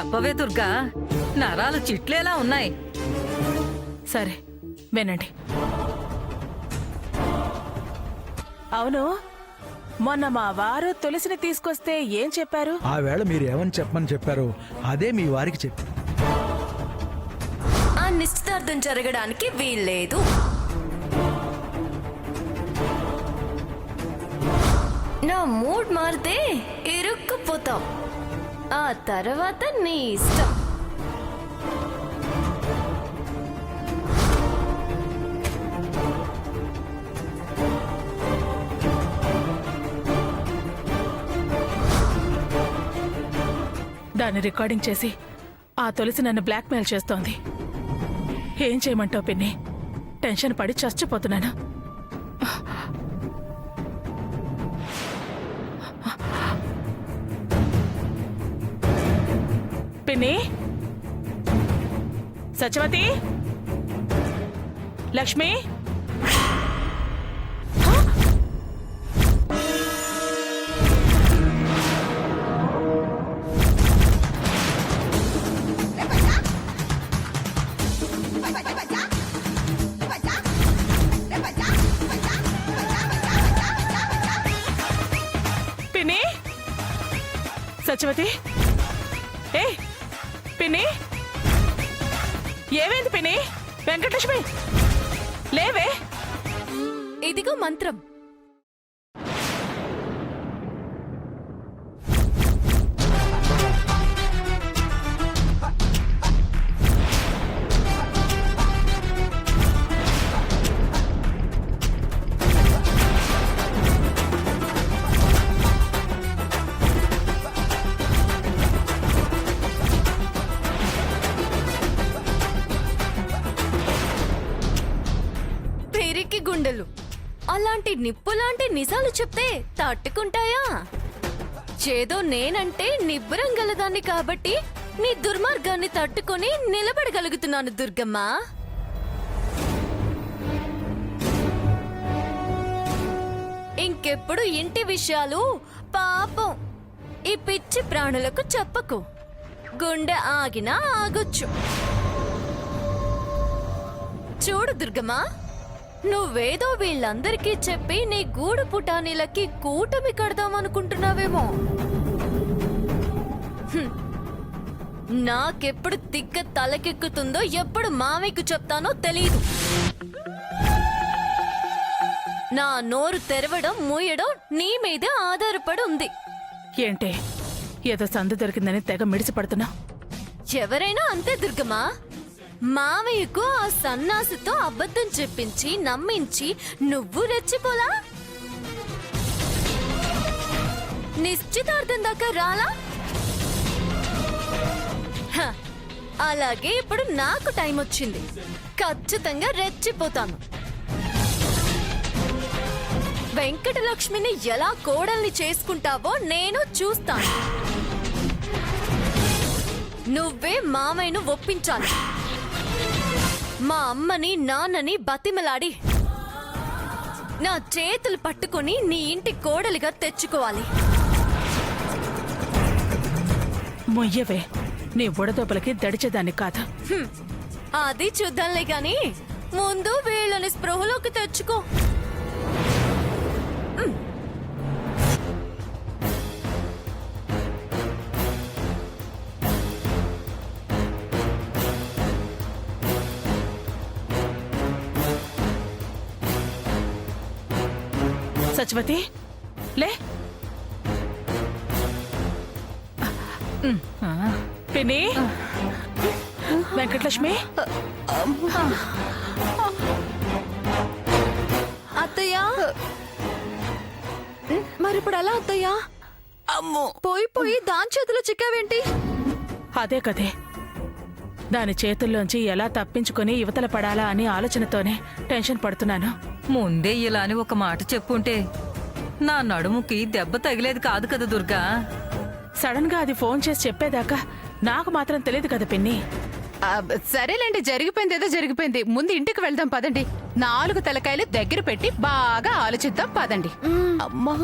చెప్పవే దుర్గా, నరాలు చిట్లేలా ఉన్నాయి. సరే వినండి. అవును, మొన్న మా వారు తులసిని తీసుకొస్తే ఏం చెప్పారు? ఆ వేళ మీరేమని చెప్పమని చెప్పారు అదే మీ వారికి చెప్పి. ఆ నిశ్చితార్థం జరగడానికి వీల్లేదు. నా మూడ్ మారితే ఇరుక్కుపోతాం. ఆ తర్వాత నీ ఇష్టం. దాన్ని రికార్డింగ్ చేసి ఆ తులసి నన్ను బ్లాక్మెయిల్ చేస్తోంది. ఏం చేయమంటావు పిన్ని? టెన్షన్ పడి చచ్చిపోతున్నాను. పిన్ని, సత్యవతి, లక్ష్మి, పిన్ని, సత్యవతి, ఏ పిన్ని, ఏమైంది పిన్ని? వెంకటలక్ష్మి లేవే. ఇదిగో మంత్రం. గుండెలు అలాంటి నిప్పులాంటి నిజాలు చెప్తే తట్టుకుంటాయా? చేదో నేనంటే నిబ్బరం గలదాన్ని కాబట్టి నీ దుర్మార్గాన్ని తట్టుకొని నిలబడగలుగుతున్నాను దుర్గమ్మ. ఇంకెప్పుడు ఇంటి విషయాలు పాపం ఈ పిచ్చి ప్రాణులకు చెప్పకు. గుండె ఆగినా ఆగొచ్చు. చూడు దుర్గమ్మ, నువ్వేదో వీళ్ళందరికీ చెప్పి నీ గూడు పుటానీలకి కూటమి కడదామనుకుంటున్నావేమో. నాకెప్పుడు తిక్క తలకెక్కుతుందో, ఎప్పుడు మామయ్యకు చెప్తానో తెలీదు. నా నోరు తెరవడం మూయడం నీ మీదే ఆధారపడి ఉంది. ఏంటే ఏదో సందు దొరికిందని తెగ మిడిసిపడుతున్నా? ఎవరైనా అంతే దుర్గమ్మా. మావయ్యకు ఆ సన్నాసితో అబద్ధం చెప్పించి నమ్మించి నువ్వు రెచ్చిపోలా? నిశ్చితార్థం దాకా రాలా? అలాగే ఇప్పుడు నాకు టైం వచ్చింది. ఖచ్చితంగా రెచ్చిపోతాను. వెంకటలక్ష్మిని ఎలా కోడల్ని చేసుకుంటావో నేను చూస్తాను. నువ్వే మామయ్యను ఒప్పించాలి. మా అమ్మని నాన్నని బతిమలాడి నా చేతులు పట్టుకొని నీ ఇంటి కోడలిగా తెచ్చుకోవాలి. మొయ్యవే, నీ బుడదోపలకి దడిచేదాన్ని కాదు. అది చూద్దాంలే గాని ముందు వీళ్ళని స్పృహలోకి తెచ్చుకో. సత్యవతి లే. పిన్ని, వెంకటలక్ష్మి, అత్తయ్యా. మరిప్పుడు అలా అత్తయ్యా? అమ్మో, పోయి దాని చేతిలో చిక్కావేంటి? అదే కదే, దాని చేతుల్లోంచి ఎలా తప్పించుకొని యువతల పడాలా అని ఆలోచనతోనే టెన్షన్ పడుతున్నాను. ముందే ఇలా అని ఒక మాట చెప్పుంటే నా నడుముకి దెబ్బ తగిలేది కాదు కదా దుర్గా. సడన్ గా అది ఫోన్ చేసి చెప్పేదాకా నాకు మాత్రం తెలియదు కదా పిన్ని. సరేలేండి, జరిగిపోయింది ఏదో జరిగిపోయింది. ముందు ఇంటికి వెళ్దాం పదండి. 4 తలకాయలు దగ్గర పెట్టి బాగా ఆలోచిద్దాం పదండి. అమ్మా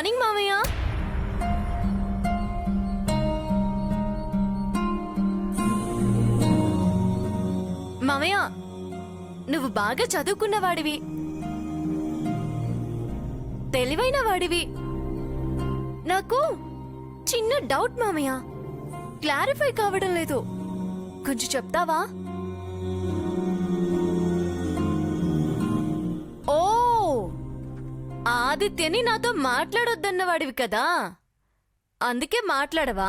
మార్నింగ్ మామయ్య. మామయ్య, నువ్వు బాగా చదువుకున్న వాడివి, తెలివైన వాడివి. నాకు చిన్న డౌట్ మామయ్య, క్లారిఫై కావడం లేదు. కొంచెం చెప్తావా? ఓ, ఆదిత్యని నాతో మాట్లాడొద్దన్న వాడివి కదా, అందుకే మాట్లాడవా?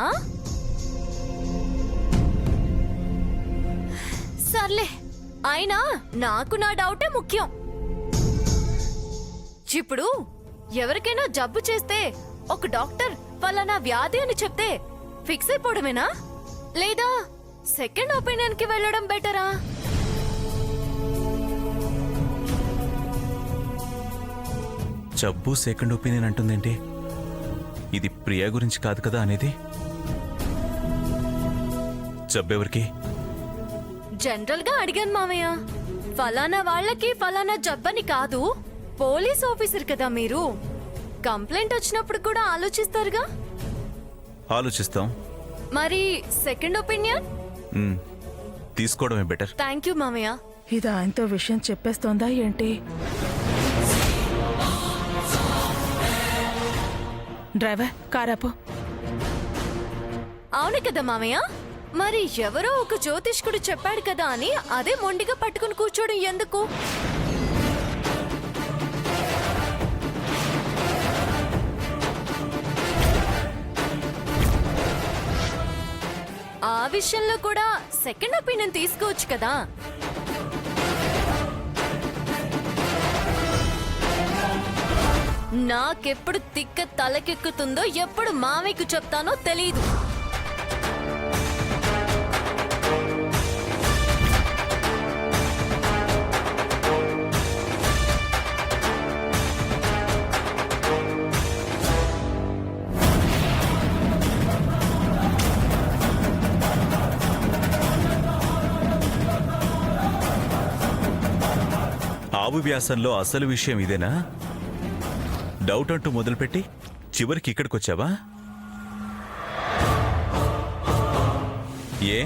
సర్లే, అయినా నాకు నా డౌటే ముఖ్యం. ఇప్పుడు ఎవరికైనా జబ్బు చేస్తే ఒక డాక్టర్ ఫలానా వ్యాధి అని చెప్తే ఫిక్స్ అయిపోవడమేనా, లేదా సెకండ్ ఒపీనియన్ కి వెళ్ళడం బెటరా? జబ్బు సెకండ్ ఒపీనియన్ అంటుందేంటి? ఇది ప్రియా గురించి కాదు కదా అనేది. జబ్బెవరికి? జనరల్ గా అడిగాను మామయ్య. ఫలానా వాళ్ళకి ఫలానా జబ్బని కాదు. పోలీస్ ఆఫీసర్ కదా మీరు, కంప్లైంట్ వచ్చినప్పుడు కూడా ఆలోచిస్తారుగా. ఆలోచిస్తాం. మరి సెకండ్ ఒపీనియన్ తీసుకోవడమే బెటర్. థ్యాంక్ యూ మామయ్య. ఇది ఆయనతో విషయం చెప్పేస్తోందా ఏంటి? డ్రైవర్, కారాపు. అవును కదా మామయ్య, మరి ఎవరో ఒక జ్యోతిష్కుడు చెప్పాడు కదా అని అదే మొండిగా పట్టుకుని కూర్చోడం ఎందుకు? ఆ విషయంలో కూడా సెకండ్ ఒపీనియన్ తీసుకోవచ్చు కదా. నాకెప్పుడు తిక్క తలకెక్కుతుందో, ఎప్పుడు మామయ్యకు చెప్తానో తెలీదు. ఆవు వ్యాసంలో అసలు విషయం ఇదేనా? డౌట్ అంటూ మొదలుపెట్టి చివరికి ఇక్కడికొచ్చావా? ఏ,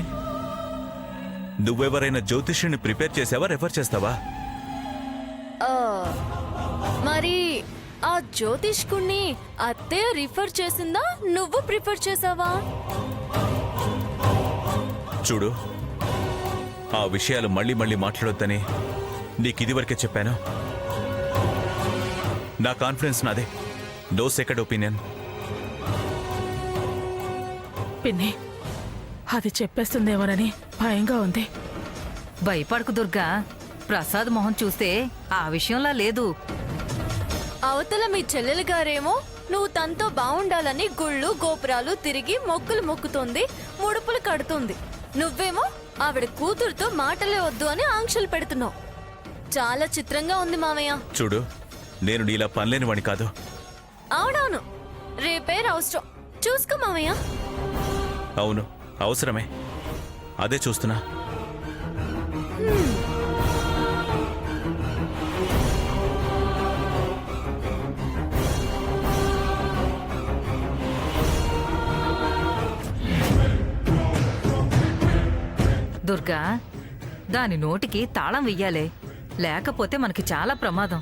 నువ్వెవరైనా జ్యోతిష్యుని ప్రిపేర్ చేసావా, రెఫర్ చేస్తావా? మరి ఆ జ్యోతిష్కుణ్ణి అత్తయ్య రిఫర్ చేసిందా, నువ్వు ప్రిఫర్ చేసావా? చూడు, ఆ విషయాలు మళ్ళీ మళ్ళీ మాట్లాడొద్దని నీకు ఇదివరకే చెప్పాను. నా కాన్ఫిడెన్స్ నాదే. No second opinion. పిన్ని, అది చెప్పేస్తుందేమోనని భయంగా ఉంది. భయపడకు దుర్గా, ప్రసాద్ మొహం చూస్తే ఆ విషయంలా లేదు. అవతల మీ చెల్లెలు గారేమో నువ్వు తనతో బాగుండాలని గుళ్ళు గోపురాలు తిరిగి మొక్కులు మొక్కుతోంది, ముడుపులు కడుతుంది. నువ్వేమో ఆవిడ కూతురుతో మాటలే వద్దు అని ఆంక్షలు పెడుతున్నావు. చాలా చిత్రంగా ఉంది మామయ్య. చూడు, నేను నీలా పనిలేని వాణ్ణి కాదు. అవునవును, రిపేర్ అవసరం. చూసుకో మామయ్య. అవును, అవసరమే. అదే చూస్తున్నా. దుర్గా, దాని నోటికి తాళం వెయ్యాలే, లేకపోతే మనకి చాలా ప్రమాదం.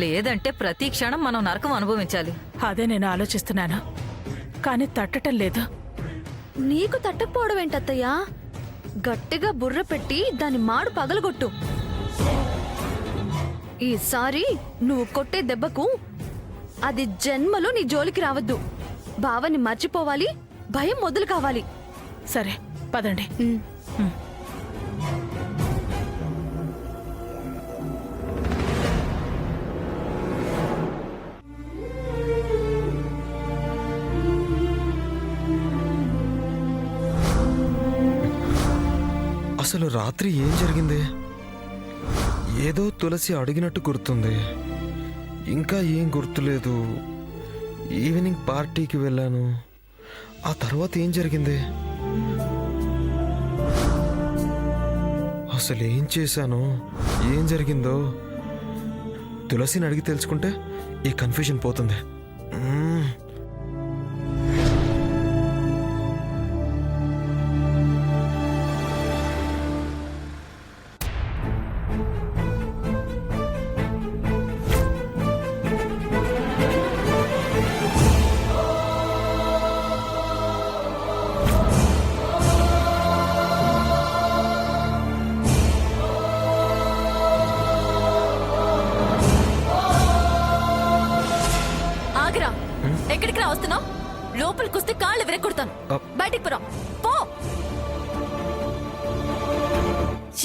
లేదంటే ప్రతి క్షణం మనం నరకం అనుభవించాలి. అదే నేను ఆలోచిస్తున్నాను, కానీ తట్టటం లేదు. నీకు తట్టకపోవడం ఏంటత్తయ్యా? గట్టిగా బుర్ర పెట్టి దాని మాడు పగలగొట్టు. ఈసారి నువ్వు కొట్టే దెబ్బకు అది జన్మలో నీ జోలికి రావద్దు. బావని మర్చిపోవాలి, భయం మొదలు కావాలి. సరే, పదండి. అసలు రాత్రి ఏం జరిగింది? ఏదో తులసి అడిగినట్టు గుర్తుంది, ఇంకా ఏం గుర్తులేదు. ఈవినింగ్ పార్టీకి వెళ్ళాను, ఆ తర్వాత ఏం జరిగింది? అసలు ఏం చేశాను, ఏం జరిగిందో తులసిని అడిగి తెలుసుకుంటే ఈ కన్ఫ్యూజన్ పోతుంది. మ్మ్. ఆగరా, ఎక్కడికి రా వస్తున్నావు? లోపలికి వస్తే కాళ్ళు విరగొడతాను. అప్. బయటికి పోరా, పో.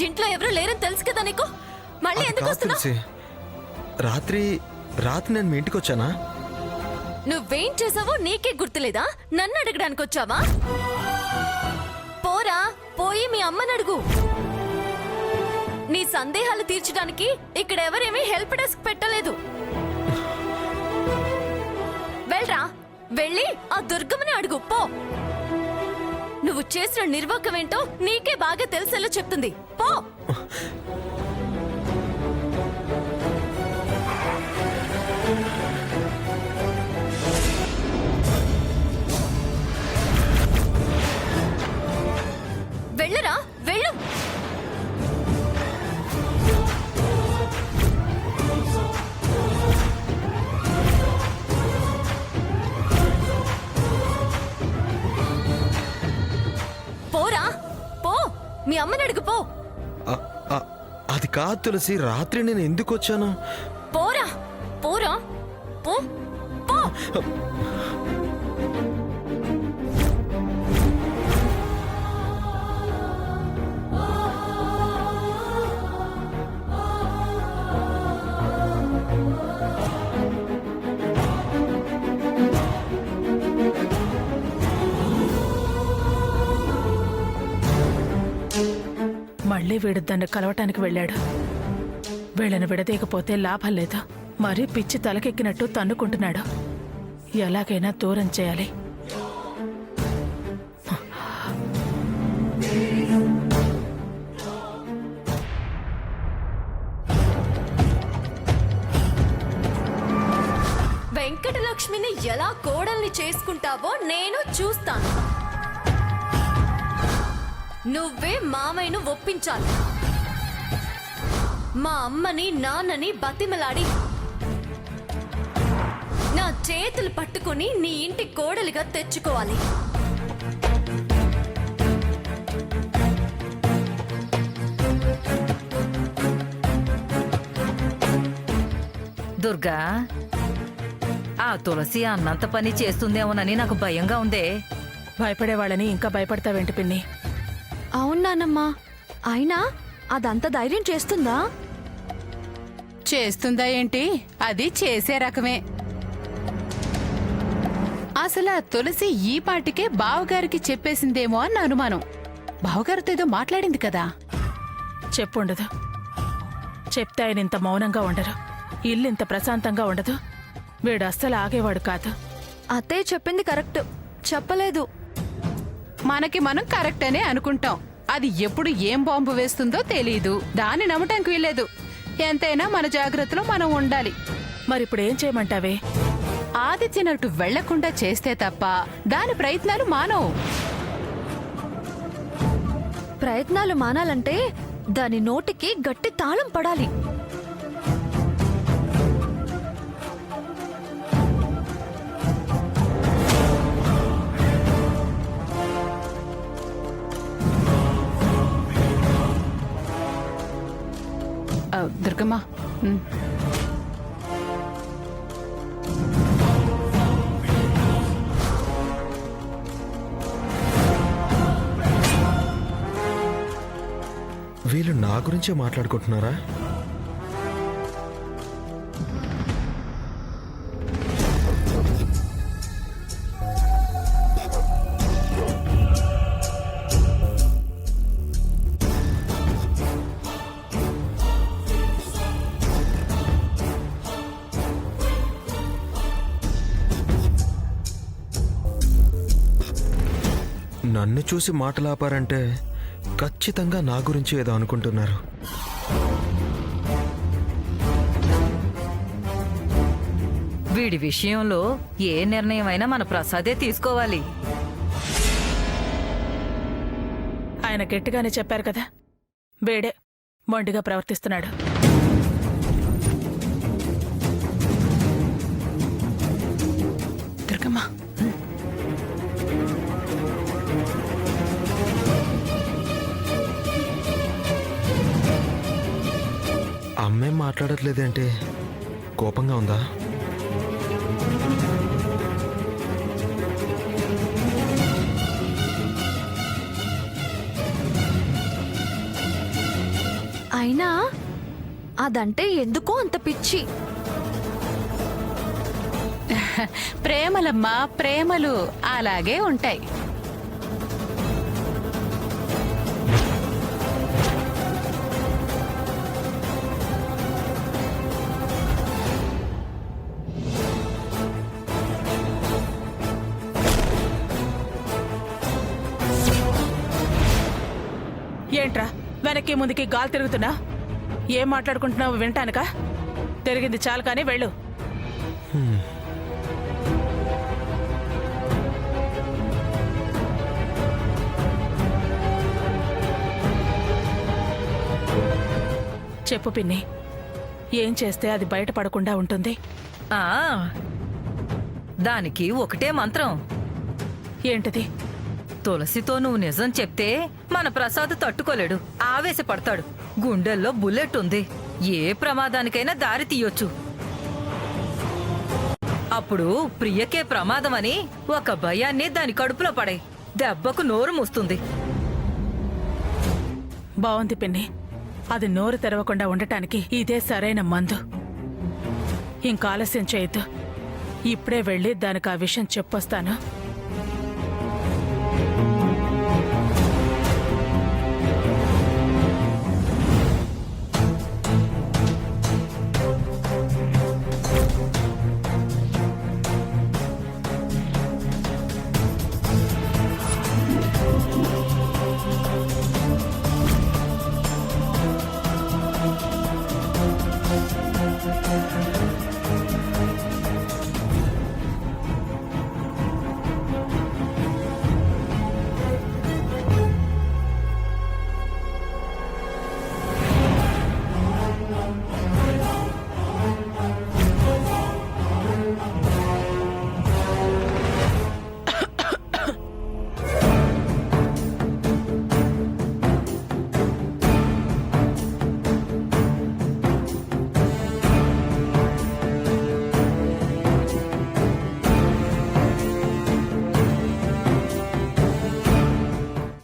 ఇంట్లో ఎవరు లేరని తెలుసు కదా నీకు, మళ్ళీ అది ఎందుకు కాదు వస్తున్నావు? తులసి. రాత్రి నేను మీ ఇంటికి వచ్చానా? నువ్వేం చేసావో నీకే గుర్తులేదా? నన్ను అడగడానికి వచ్చావా? పోరా, పోయి మీ అమ్మని అడుగు. నీ సందేహాలు తీర్చడానికి ఇక్కడ ఎవరేమీ హెల్ప్ డెస్క్ పెట్టలేదు. వెళ్ళరా, వెళ్ళి ఆ దుర్గమ్మని అడుగు, పో. నువ్వు చేసిన నిర్వాకం ఏంటో నీకే బాగా తెలిసేలా చెప్తుంది, పో. వెళ్ళరా, వెళ్ళు. పోరా, పో. మీ అమ్మని అడుగు, పో. అ- అ- అది కాదు తులసి. రాత్రి నేను ఎందుకు వచ్చాను? పోరా, పోరా, పో, పో. మళ్ళీ వీడు దాన్ని కలవటానికి వెళ్ళాడు. వీళ్ళని విడదీయకపోతే లాభం లేదు. మరీ పిచ్చి తలకెక్కినట్టు తన్నుకుంటున్నాడు. ఎలాగైనా దూరం చేయాలి. వెంకటలక్ష్మిని ఎలా కోడల్ని చేసుకుంటావో నేను చూస్తాను. నువ్వే మామయ్యను ఒప్పించాలి. మా అమ్మని నాన్నని బతిమలాడి నా చేతులు పట్టుకుని నీ ఇంటి కోడలిగా తెచ్చుకోవాలి. దుర్గా, ఆ తులసి అన్నంత పని చేస్తుందేమోనని నాకు భయంగా ఉందే. భయపడేవాళ్ళని ఇంకా భయపడతావేంటి పిన్ని? అవునానమ్మా, అయినా అదంత ధైర్యం చేస్తుందా? చేస్తుందా ఏంటి? అది చేసే రకమే. అసలు ఆ తులసి ఈ పాటికే బావగారికి చెప్పేసిందేమో అని నా అనుమానం. బావగారితో ఏదో మాట్లాడింది కదా. చెప్పుండదు. చెప్తే ఆయన ఇంత మౌనంగా ఉండరు. ఇల్లు ఇంత ప్రశాంతంగా ఉండదు. వీడు అస్సలు ఆగేవాడు కాదు. అత్తయ్య చెప్పింది కరెక్ట్. చెప్పలేదు. మనకి మనం కరెక్ట్ అనే అనుకుంటాం. అది ఎప్పుడు ఏం బాంబు వేస్తుందో తెలీదు. దాన్ని నమ్మటానికి వీల్లేదు. ఎంతైనా మన జాగ్రత్తలో మనం ఉండాలి. మరిప్పుడు ఏం చేయమంటావే? ఆదిత్యనట్టు వెళ్లకుండా చేస్తే తప్ప దాని ప్రయత్నాలు మానవు. ప్రయత్నాలు మానాలంటే దాని నోటికి గట్టి తాళం పడాలి. దుర్గమ్మ, వీళ్ళు నా గురించే మాట్లాడుకుంటున్నారా? నన్ను చూసి మాటలాపారంటే ఖచ్చితంగా నా గురించి ఏదో అనుకుంటున్నారు. వీడి విషయంలో ఏ నిర్ణయమైనా మన ప్రసాదే తీసుకోవాలి. ఆయన గట్టిగానే చెప్పారు కదా, వేడే మొండిగా ప్రవర్తిస్తున్నాడు. దుర్గమ్మ, అమ్మేం మాట్లాడట్లేదంటే కోపంగా ఉందా? అయినా అదంటే ఎందుకో అంత పిచ్చి. ప్రేమలమ్మా, ప్రేమలు అలాగే ఉంటాయి. ఏంట్రా వెనక్కి ముందుకి గాలి తిరుగుతున్నా? ఏం మాట్లాడుకుంటున్నావు వింటానుకా? తిరిగింది చాలు కానీ వెళ్ళు. చెప్పు పిన్ని, ఏం చేస్తే అది బయటపడకుండా ఉంటుంది? ఆ దానికి ఒకటే మంత్రం. ఏంటిది? తులసితో నువ్వు నిజం చెప్తే మన ప్రసాద్ తట్టుకోలేడు, ఆవేశపడతాడు. గుండెల్లో బుల్లెట్ ఉంది, ఏ ప్రమాదానికైనా దారి తీయొచ్చు. అప్పుడు ప్రియకే ప్రమాదమని ఒక భయాన్ని దాని కడుపులో పడే, దెబ్బకు నోరు మూస్తుంది. బావుంది పిన్ని, అది నోరు తెరవకుండా ఉండటానికి ఇదే సరైన మందు. ఇంకా ఆలస్యం చేయొద్దు, ఇప్పుడే వెళ్ళి దానికి ఆ విషయం చెప్పొస్తాను.